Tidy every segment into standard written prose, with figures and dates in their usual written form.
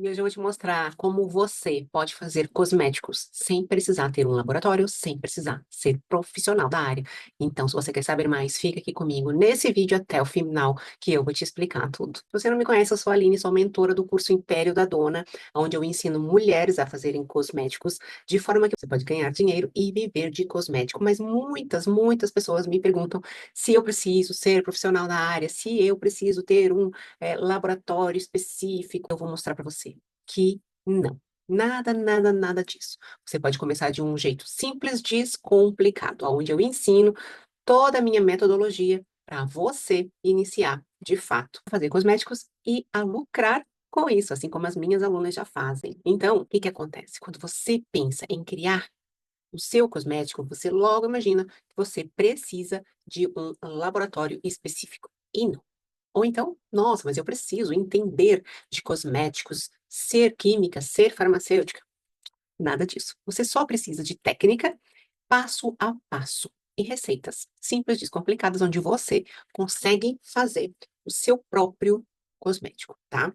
E hoje eu vou te mostrar como você pode fazer cosméticos sem precisar ter um laboratório, sem precisar ser profissional da área. Então, se você quer saber mais, fica aqui comigo nesse vídeo até o final, que eu vou te explicar tudo. Se você não me conhece, eu sou a Aline, sou mentora do curso Império da Dona, onde eu ensino mulheres a fazerem cosméticos de forma que você pode ganhar dinheiro e viver de cosmético. Mas muitas pessoas me perguntam se eu preciso ser profissional da área, se eu preciso ter um laboratório específico. Eu vou mostrar para você que não. Nada disso. Você pode começar de um jeito simples, descomplicado, onde eu ensino toda a minha metodologia para você iniciar, de fato, a fazer cosméticos e a lucrar com isso, assim como as minhas alunas já fazem. Então, o que que acontece? Quando você pensa em criar o seu cosmético, você logo imagina que você precisa de um laboratório específico. E não. Ou então, nossa, mas eu preciso entender de cosméticos, ser química, ser farmacêutica. Nada disso. Você só precisa de técnica, passo a passo, e receitas simples, descomplicadas, onde você consegue fazer o seu próprio cosmético, tá?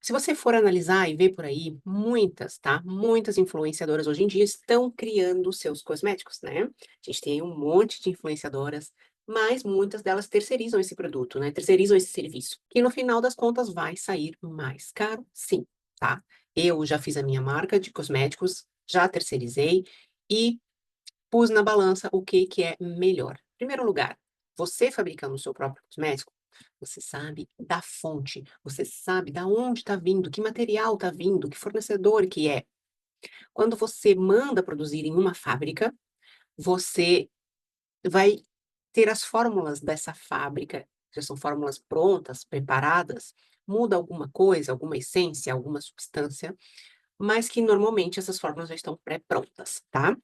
Se você for analisar e ver por aí, muitas, tá? Muitas influenciadoras hoje em dia estão criando seus cosméticos, né? A gente tem um monte de influenciadoras, mas muitas delas terceirizam esse produto, né? Terceirizam esse serviço, que no final das contas vai sair mais caro, sim, tá? Eu já fiz a minha marca de cosméticos, já terceirizei e pus na balança o que que é melhor. Em primeiro lugar, você fabricando o seu próprio cosmético, você sabe da fonte, você sabe da onde está vindo, que material está vindo, que fornecedor que é. Quando você manda produzir em uma fábrica, você vai ter as fórmulas dessa fábrica, já são fórmulas prontas, preparadas, muda alguma coisa, alguma essência, alguma substância, mas que normalmente essas fórmulas já estão pré-prontas, tá?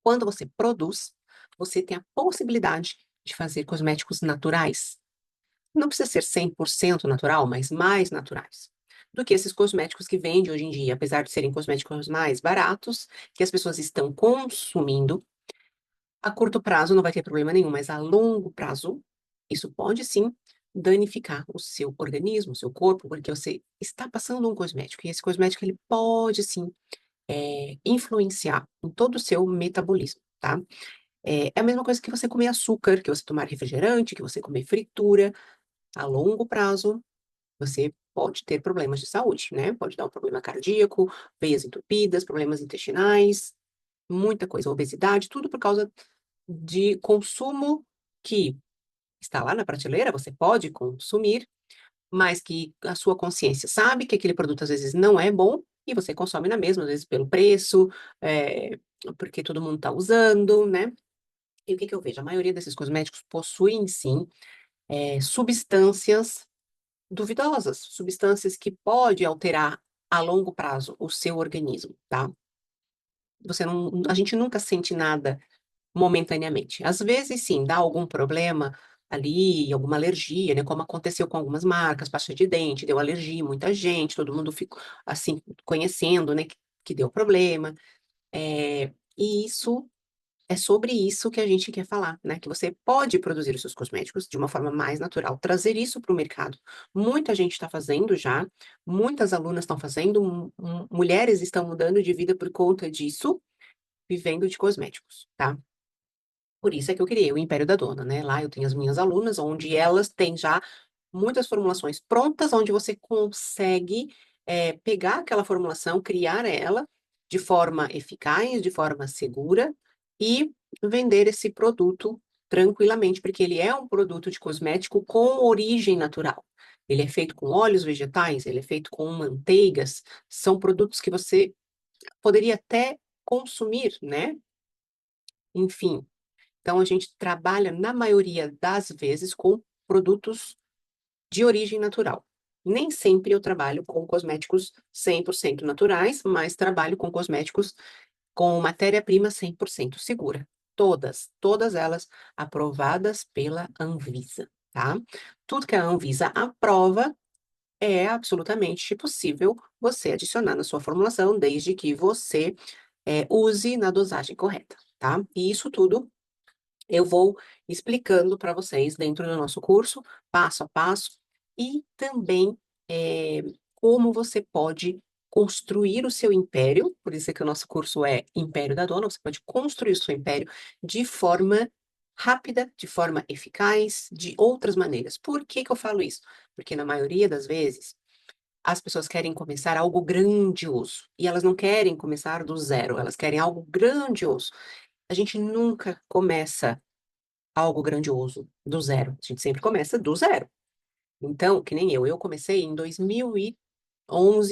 Quando você produz, você tem a possibilidade de fazer cosméticos naturais. Não precisa ser 100% natural, mas mais naturais do que esses cosméticos que vendem hoje em dia, apesar de serem cosméticos mais baratos, que as pessoas estão consumindo. A curto prazo não vai ter problema nenhum, mas a longo prazo, isso pode sim danificar o seu organismo, o seu corpo, porque você está passando um cosmético, e esse cosmético ele pode sim influenciar em todo o seu metabolismo, tá? É a mesma coisa que você comer açúcar, que você tomar refrigerante, que você comer fritura. A longo prazo, você pode ter problemas de saúde, né? Pode dar um problema cardíaco, veias entupidas, problemas intestinais, muita coisa, obesidade, tudo por causa de consumo que está lá na prateleira, você pode consumir, mas que a sua consciência sabe que aquele produto às vezes não é bom e você consome na mesma, às vezes pelo preço, porque todo mundo está usando, né? E o que que eu vejo? A maioria desses cosméticos possuem, sim, substâncias duvidosas, substâncias que pode alterar a longo prazo o seu organismo, tá? Você não, a gente nunca sente nada momentaneamente. Às vezes, sim, dá algum problema ali, alguma alergia, né? Como aconteceu com algumas marcas, pasta de dente, deu alergia, em muita gente, todo mundo ficou assim conhecendo, né? Que deu problema. E isso é sobre isso que a gente quer falar, né? Que você pode produzir os seus cosméticos de uma forma mais natural, trazer isso para o mercado. Muita gente está fazendo já, muitas alunas estão fazendo, mulheres estão mudando de vida por conta disso, vivendo de cosméticos, tá? Por isso é que eu criei o Império da Dona, né? Lá eu tenho as minhas alunas, onde elas têm já muitas formulações prontas, onde você consegue pegar aquela formulação, criar ela de forma eficaz, de forma segura e vender esse produto tranquilamente, porque ele é um produto de cosmético com origem natural. Ele é feito com óleos vegetais, ele é feito com manteigas, são produtos que você poderia até consumir, né? Enfim, então a gente trabalha, na maioria das vezes, com produtos de origem natural. Nem sempre eu trabalho com cosméticos 100% naturais, mas trabalho com cosméticos com matéria-prima 100% segura. Todas elas aprovadas pela Anvisa, tá? Tudo que a Anvisa aprova é absolutamente possível você adicionar na sua formulação, desde que você use na dosagem correta, tá? E isso tudo eu vou explicando para vocês dentro do nosso curso, passo a passo, e também como você pode construir o seu império, por isso é que o nosso curso é Império da Dona, você pode construir o seu império de forma rápida, de forma eficaz, de outras maneiras. Por que que eu falo isso? Porque na maioria das vezes, as pessoas querem começar algo grandioso, e elas não querem começar do zero, elas querem algo grandioso. A gente nunca começa algo grandioso do zero, a gente sempre começa do zero. Então, que nem eu comecei em 2011,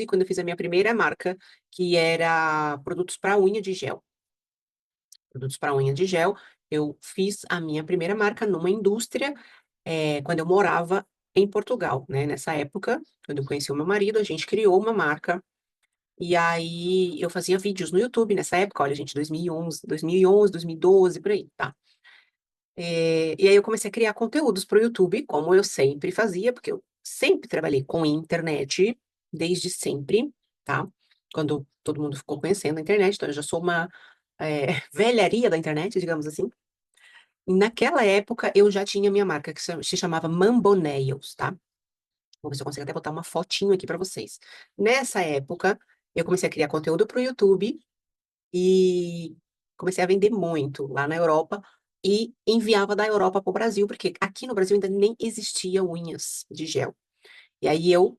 quando eu fiz a minha primeira marca, que era produtos para unha de gel. Produtos para unha de gel, eu fiz a minha primeira marca numa indústria, quando eu morava em Portugal, né? Nessa época, quando eu conheci o meu marido, a gente criou uma marca, e aí eu fazia vídeos no YouTube nessa época, olha, gente, 2011, 2012, por aí, tá? E aí eu comecei a criar conteúdos para o YouTube, como eu sempre fazia, porque eu sempre trabalhei com internet, desde sempre, tá? Quando todo mundo ficou conhecendo a internet, então eu já sou uma velharia da internet, digamos assim. E naquela época eu já tinha minha marca, que se chamava Mambo Nails, tá? Vou ver se eu consigo até botar uma fotinho aqui para vocês. Nessa época, eu comecei a criar conteúdo para o YouTube, e comecei a vender muito lá na Europa e enviava da Europa para o Brasil, porque aqui no Brasil ainda nem existia unhas de gel. E aí eu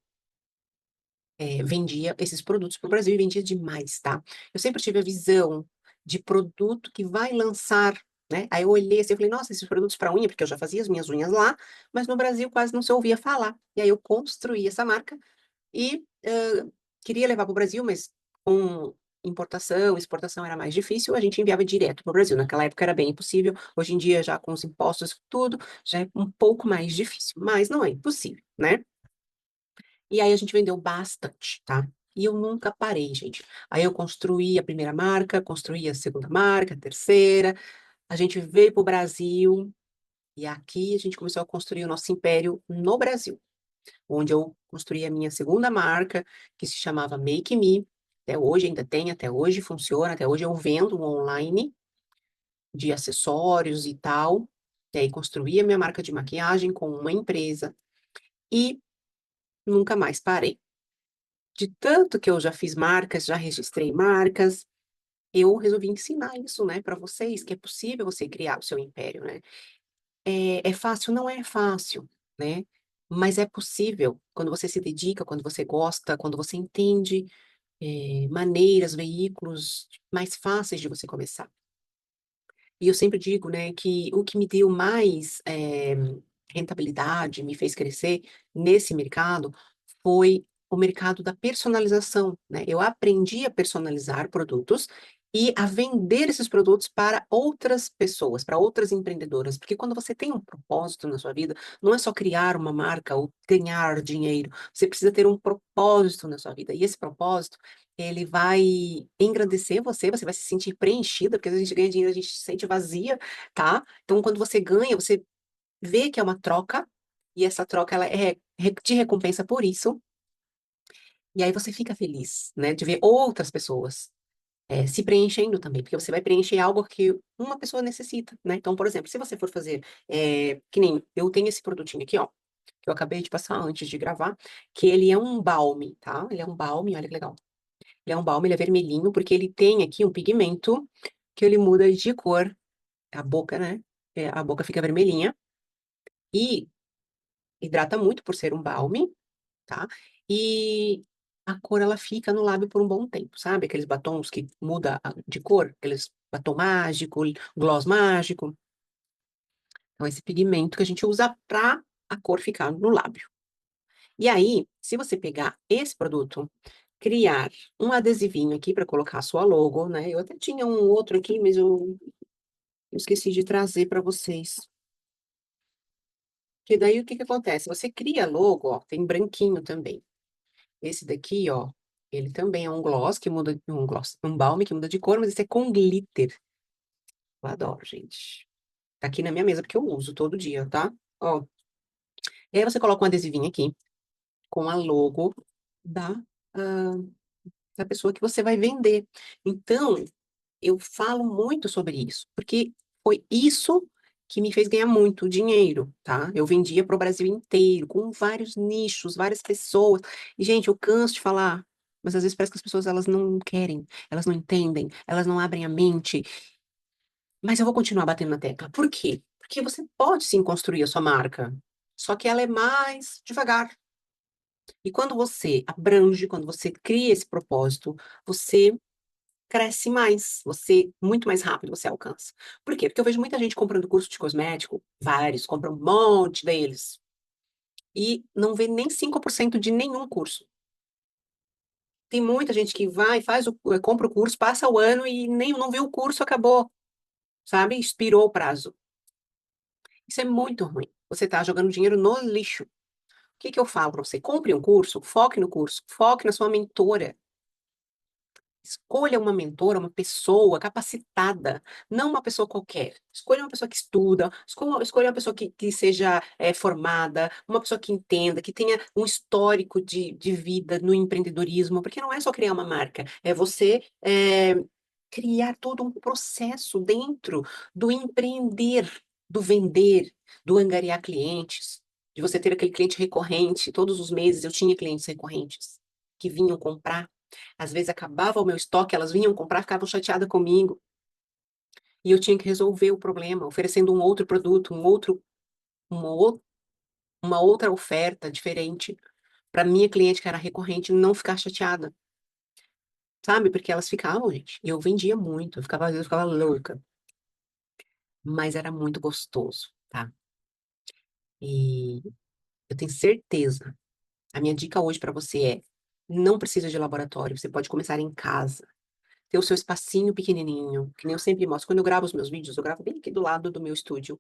vendia esses produtos para o Brasil e vendia demais, tá? Eu sempre tive a visão de produto que vai lançar, né? Aí eu olhei assim e falei, nossa, esses produtos para unha, porque eu já fazia as minhas unhas lá, mas no Brasil quase não se ouvia falar. E aí eu construí essa marca e queria levar para o Brasil, mas com importação, exportação era mais difícil, a gente enviava direto para o Brasil. Naquela época era bem impossível, hoje em dia, já com os impostos, tudo, já é um pouco mais difícil, mas não é impossível, né? E aí a gente vendeu bastante, tá? E eu nunca parei, gente. Aí eu construí a primeira marca, construí a segunda marca, a terceira, a gente veio para o Brasil, e aqui a gente começou a construir o nosso império no Brasil, onde eu construí a minha segunda marca, que se chamava Make Me. Até hoje ainda tem, até hoje funciona, até hoje eu vendo online de acessórios e tal. E aí construí a minha marca de maquiagem com uma empresa e nunca mais parei. De tanto que eu já fiz marcas, já registrei marcas, eu resolvi ensinar isso, né, para vocês, que é possível você criar o seu império, né? É fácil? Não é fácil, né? Mas é possível quando você se dedica, quando você gosta, quando você entende maneiras, veículos mais fáceis de você começar. E eu sempre digo, né, que o que me deu mais rentabilidade, me fez crescer nesse mercado, foi o mercado da personalização, né? Eu aprendi a personalizar produtos e a vender esses produtos para outras pessoas, para outras empreendedoras, porque quando você tem um propósito na sua vida, não é só criar uma marca ou ganhar dinheiro, você precisa ter um propósito na sua vida, e esse propósito ele vai engrandecer você, você vai se sentir preenchida, porque às vezes a gente ganha dinheiro, a gente se sente vazia, tá? Então, quando você ganha, você vê que é uma troca, e essa troca, ela te recompensa por isso, e aí você fica feliz, né, de ver outras pessoas se preenchendo também, porque você vai preencher algo que uma pessoa necessita, né? Então, por exemplo, se você for fazer, que nem eu tenho esse produtinho aqui, ó, que eu acabei de passar antes de gravar, que ele é um balme, tá? Ele é um balme, olha que legal. Ele é um balme, ele é vermelhinho, porque ele tem aqui um pigmento que ele muda de cor. A boca, né? A boca fica vermelhinha e hidrata muito por ser um balme, tá? E a cor, ela fica no lábio por um bom tempo, sabe? Aqueles batons que muda de cor, aqueles batom mágico, gloss mágico. Então, esse pigmento que a gente usa pra a cor ficar no lábio. E aí, se você pegar esse produto, criar um adesivinho aqui para colocar a sua logo, né? Eu até tinha um outro aqui, mas eu esqueci de trazer para vocês. Que daí o que que acontece? Você cria logo, ó, tem branquinho também. Esse daqui, ó, ele também é um gloss que muda, um balme que muda de cor, mas esse é com glitter. Eu adoro, gente. Tá aqui na minha mesa porque eu uso todo dia, tá? Ó, e aí você coloca um adesivinho aqui com a logo da, ah, da pessoa que você vai vender. Então, eu falo muito sobre isso, porque foi isso que me fez ganhar muito dinheiro, tá? Eu vendia para o Brasil inteiro, com vários nichos, várias pessoas. E, gente, eu canso de falar, mas às vezes parece que as pessoas elas não querem, elas não entendem, elas não abrem a mente. Mas eu vou continuar batendo na tecla. Por quê? Porque você pode sim construir a sua marca, só que ela é mais devagar. E quando você abrange, quando você cria esse propósito, você cresce mais, você muito mais rápido você alcança. Por quê? Porque eu vejo muita gente comprando curso de cosmético, vários, compra um monte deles, e não vê nem 5% de nenhum curso. Tem muita gente que vai, compra o curso, passa o ano e nem não viu o curso, acabou, sabe? Expirou o prazo. Isso é muito ruim. Você está jogando dinheiro no lixo. O que que eu falo para você? Compre um curso, foque na sua mentora. Escolha uma mentora, uma pessoa capacitada, não uma pessoa qualquer. Escolha uma pessoa que estuda, escolha uma pessoa que seja formada, uma pessoa que entenda, que tenha um histórico de vida no empreendedorismo, porque não é só criar uma marca, é você criar todo um processo dentro do empreender, do vender, do angariar clientes, de você ter aquele cliente recorrente. Todos os meses eu tinha clientes recorrentes que vinham comprar. Às vezes acabava o meu estoque, elas vinham comprar, ficavam chateadas comigo. E eu tinha que resolver o problema, oferecendo um outro produto, uma, ou- uma outra oferta diferente, para minha cliente que era recorrente não ficar chateada, sabe? Porque elas ficavam, gente. E eu vendia muito, às vezes eu ficava louca, mas era muito gostoso, tá? E eu tenho certeza. A minha dica hoje para você é: não precisa de laboratório, você pode começar em casa. Ter o seu espacinho pequenininho, que nem eu sempre mostro. Quando eu gravo os meus vídeos, eu gravo bem aqui do lado do meu estúdio.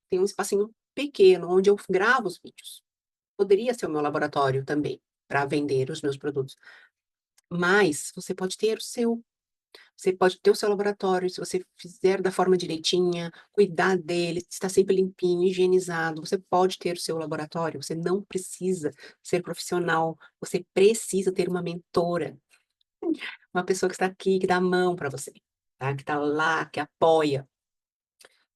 Tem um espacinho pequeno onde eu gravo os vídeos. Poderia ser o meu laboratório também, para vender os meus produtos. Mas você pode ter o seu. Você pode ter o seu laboratório, se você fizer da forma direitinha, cuidar dele, está sempre limpinho, higienizado. Você pode ter o seu laboratório, você não precisa ser profissional, você precisa ter uma mentora, uma pessoa que está aqui, que dá a mão para você, tá? Que está lá, que apoia.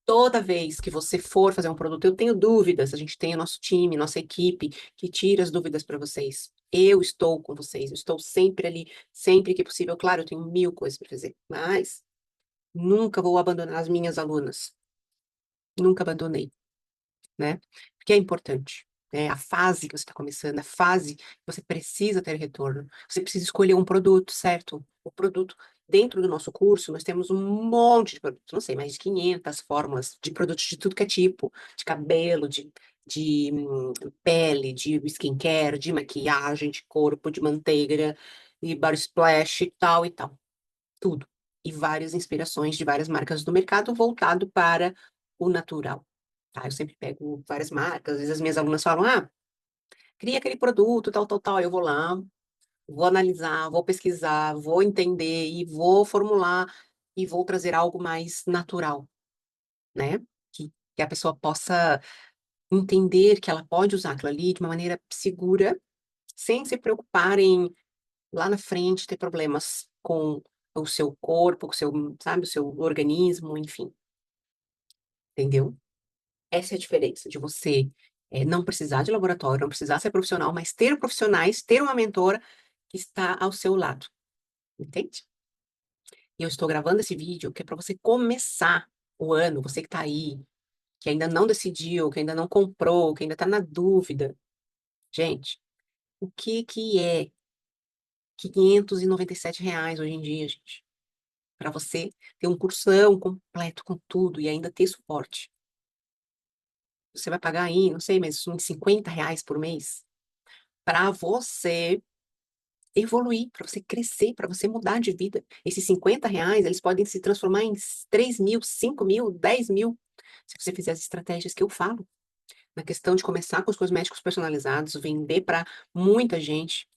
Toda vez que você for fazer um produto, eu tenho dúvidas, a gente tem o nosso time, nossa equipe, que tira as dúvidas para vocês. Eu estou com vocês, eu estou sempre ali, sempre que possível. Claro, eu tenho mil coisas para fazer, mas nunca vou abandonar as minhas alunas. Nunca abandonei, né? Porque é importante. É a fase que você está começando, a fase que você precisa ter retorno. Você precisa escolher um produto, certo? O produto. Dentro do nosso curso, nós temos um monte de produtos, não sei, mais de 500 fórmulas de produtos de tudo que é tipo, de cabelo, de pele, de skincare, de maquiagem, de corpo, de manteiga, de body splash e tal e tal. Tudo. E várias inspirações de várias marcas do mercado voltado para o natural. Tá? Eu sempre pego várias marcas, às vezes as minhas alunas falam, cria aquele produto, tal, tal, tal. Eu vou lá, vou analisar, vou pesquisar, vou entender e vou formular e vou trazer algo mais natural, né? Que a pessoa possa entender que ela pode usar aquilo ali de uma maneira segura, sem se preocupar em lá na frente ter problemas com o seu corpo, com o seu, sabe, o seu organismo, enfim, entendeu? Essa é a diferença de você não precisar de laboratório, não precisar ser profissional, mas ter profissionais, ter uma mentora que está ao seu lado, entende? E eu estou gravando esse vídeo que é para você começar o ano, você que está aí, que ainda não decidiu, que ainda não comprou, que ainda está na dúvida. Gente, o que que é 597 reais hoje em dia, gente? Para você ter um cursão completo com tudo e ainda ter suporte. Você vai pagar aí, não sei, mas uns 50 reais por mês para você evoluir, para você crescer, para você mudar de vida. Esses 50 reais, eles podem se transformar em 3 mil, 5 mil, 10 mil, se você fizer as estratégias que eu falo. Na questão de começar com os cosméticos personalizados, vender para muita gente.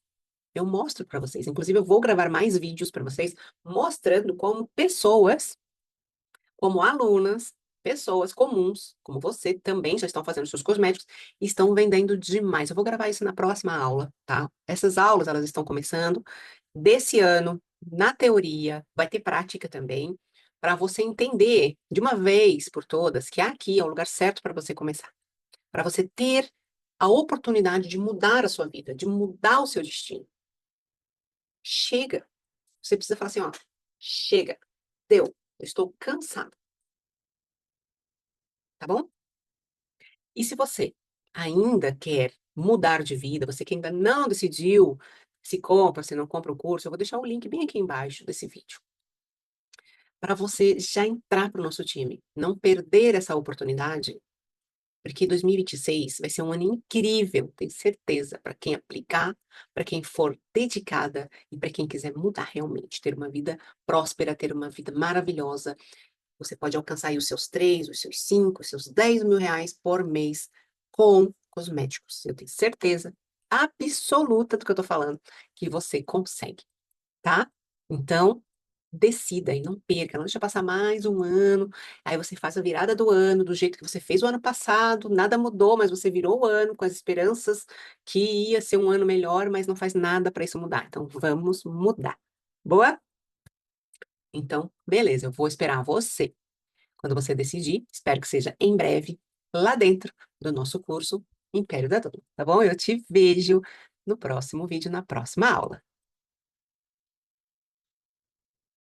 Eu mostro para vocês. Inclusive, eu vou gravar mais vídeos para vocês mostrando como pessoas como alunas, pessoas comuns, como você, também já estão fazendo seus cosméticos e estão vendendo demais. Eu vou gravar isso na próxima aula, tá? Essas aulas, elas estão começando desse ano, na teoria, vai ter prática também, para você entender de uma vez por todas que aqui é o lugar certo para você começar, para você ter a oportunidade de mudar a sua vida, de mudar o seu destino. Chega. Você precisa falar assim, ó, chega, deu, eu estou cansada, tá bom? E se você ainda quer mudar de vida, você que ainda não decidiu se compra, se não compra o curso, eu vou deixar o link bem aqui embaixo desse vídeo, para você já entrar para o nosso time, não perder essa oportunidade, porque 2026 vai ser um ano incrível, tenho certeza, para quem aplicar, para quem for dedicada e para quem quiser mudar realmente, ter uma vida próspera, ter uma vida maravilhosa. Você pode alcançar aí os seus 3, os seus 5, os seus 10 mil reais por mês com cosméticos. Eu tenho certeza absoluta do que eu tô falando, que você consegue, tá? Então, decida e não perca, não deixa passar mais um ano, aí você faz a virada do ano do jeito que você fez o ano passado, nada mudou, mas você virou o ano com as esperanças que ia ser um ano melhor, mas não faz nada para isso mudar. Então, vamos mudar. Boa? Então, beleza, eu vou esperar você. Quando você decidir, espero que seja em breve, lá dentro do nosso curso Império da Dor, tá bom? Eu te vejo no próximo vídeo, na próxima aula.